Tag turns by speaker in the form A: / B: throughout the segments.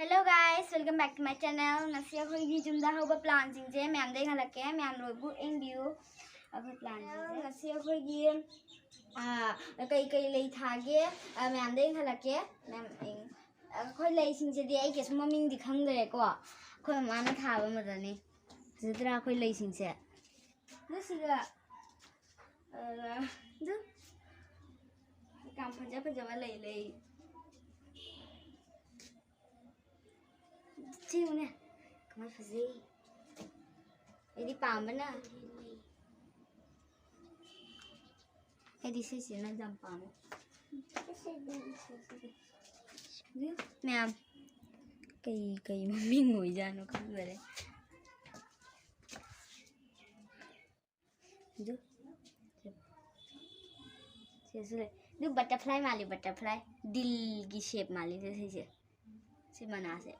A: Hello guys, welcome back to my channel. Ngasi akhoi jumda hoba plan jingje ma'am dei ngalake ma'am loibu in view akhoi plan jingje ngasi akhoi gi kai lei thage ma'am dei ngalake ma'am akhoi lei singje di ai ke suma ming di khangdre ko akhoi ma na thaba madani zidra akhoi lei singse nasiga du kam phajaba lei Cine, como fazer? Ele pamba na. Ele disse assim, não dá pamba. Nè, cây mà mình ngồi ra nó không về đấy. Giúp, giúp butterfly Mali butterfly, दिल की shape माली जैसे से बना से.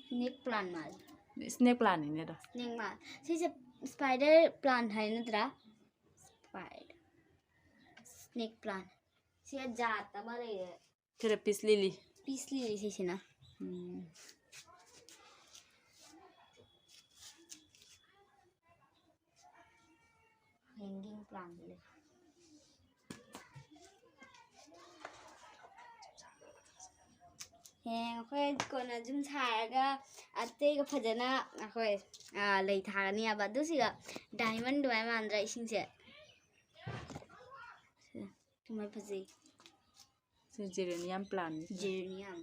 A: Snake plant mal.
B: Snake plant ini dah.
A: Snake mal. Sih spider plant hai na tera. Spider. Snake plant. Sih jata bale.
B: Kira peace lily.
A: Peace lily sih na. Hanging plant le. Akhoi kona jum charaga atei ga phajana akhoi lei thagani aba dusiga diamond doi mandra isingse tumai phajai
B: Geranium plant.
A: geranium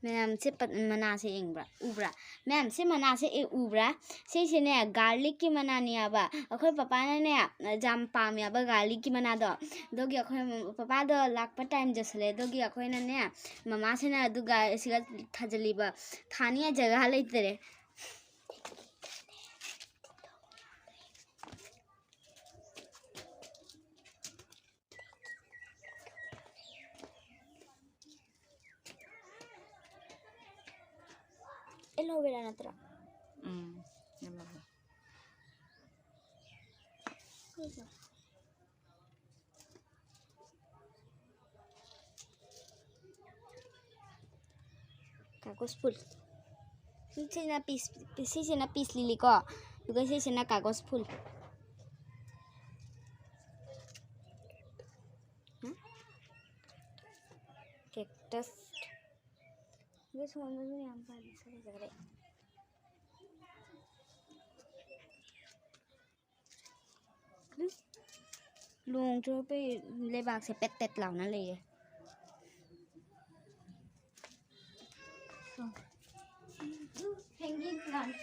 A: Ma'am se mana se ingbra ubra ma'am se mana se ubra se ne garlic ki mana ni aba akhoi papa ne jam pam ya ba garlic ki mana do dogi akhoi papa do lakpa time jasle dogi akhoi ne mama se na du ga siga thajali ba thaniya jagah leitere aloe vera natra kagos full sisi na peace lily ko juga sisi na kagos full cactus ये समझ में नहीं आता सारे जगहลุงช่วยไปเลยบากเสเป็ดเหล่านั้นเลยhanging plant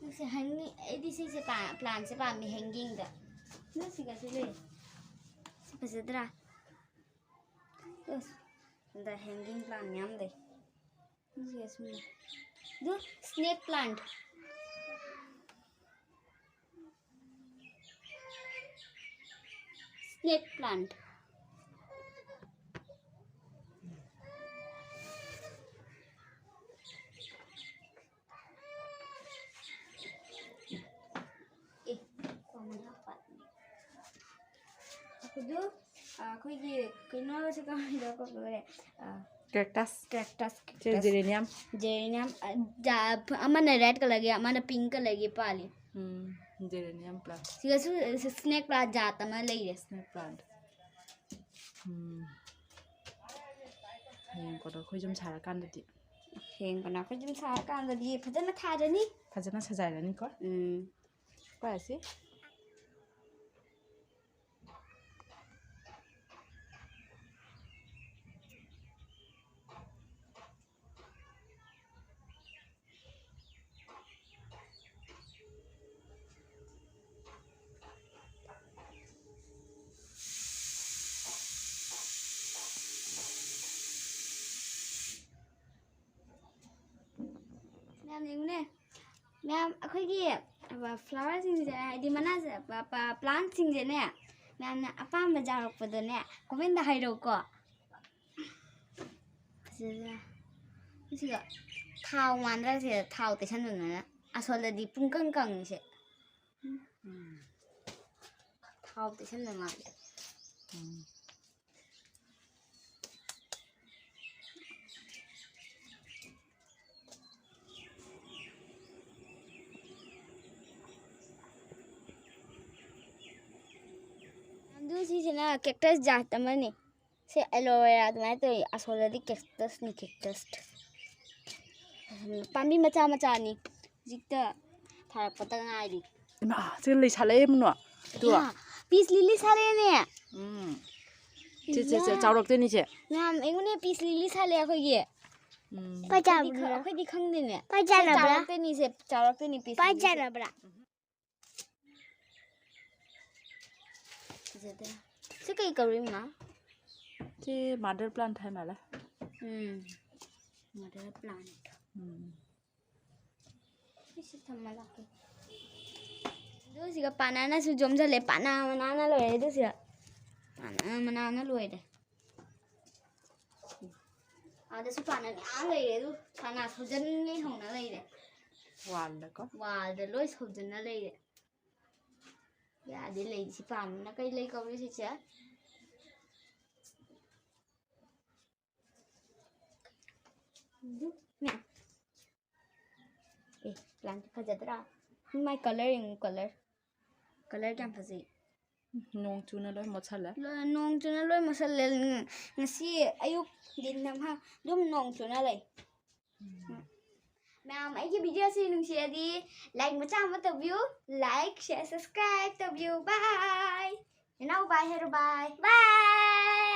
A: นี่สิ hanging ไอ้ที่สิจะplant ใช่ป่ะมี hanging 的นี่สิก็คือเลยสิไปสิตระThe hanging plant nyam de. Yes, me. The snake plant. Snake plant. Aku tu, aku ini kenal sekali dah kau boleh.
B: Cactus.
A: Geranium. Amana red color gaya, amana pink color gaya pali.
B: Geranium plant.
A: Siapa snake plant jata mana lagi
B: Snake plant. Yang kau dah kau jom cara kan tadi.
A: Yang kau nak kau jom cara kan tadi. Pajana thada ni.
B: Pajana sajai ni kau. Kau sih?
A: Ma'am yung ne. Ma'am ako flower sing di mana plant sing ne. Ma'am na apa majar ko do ne. Komen da hairo ko. Siga thao man ra se thao te chan na. Asol di pung kang se. Thao te chan na. cactus जात अमने से aloe vera तुम्हारे तो असोलदी cactus नि cactus पामी मचा मचा नि जिक्ता थारक पता गायरी
B: ꯏꯃꯥ ꯁꯤ ꯂꯩ ꯁꯥꯠꯂꯛꯑꯦ ꯃꯨꯅꯣ ꯑꯗꯨ
A: पीस लिली साले ने
B: ꯆꯦ ꯆꯥꯎꯔꯛꯇꯣꯏꯅꯤ ꯆꯦ
A: मैम एगुने पीस लिली साले अखोगी अखोदी खंगदिने चावरक्तनी से चावरक्तनी पीस पाजानबरा से कई करी मा
B: चे मदर प्लांट है माला
A: मदर प्लांट इसे थमला के दोसिगा पानाना सु जमजले पाना मनाना लोए दोसिगा पाना मनाना लोए दे आदे सु पाना आ लइरे दु पाना सोजननी होना लइरे वाल दे लोइ सोजना लइरे यादे लइ सि पाना कई लइ कवरे सि छ ए प्लांट फजदरा माय कलरिंग कलर क्या फजी
B: नोंग चुना लोय मसाला
A: नोंग चुना लोय मसाला ngasi ayuk din nam ha dum nong chuna lay ma'am आई वीडियो से नुसियादी लाइक मचा मत view like share subscribe the view bye now bye हेरो बाय बाय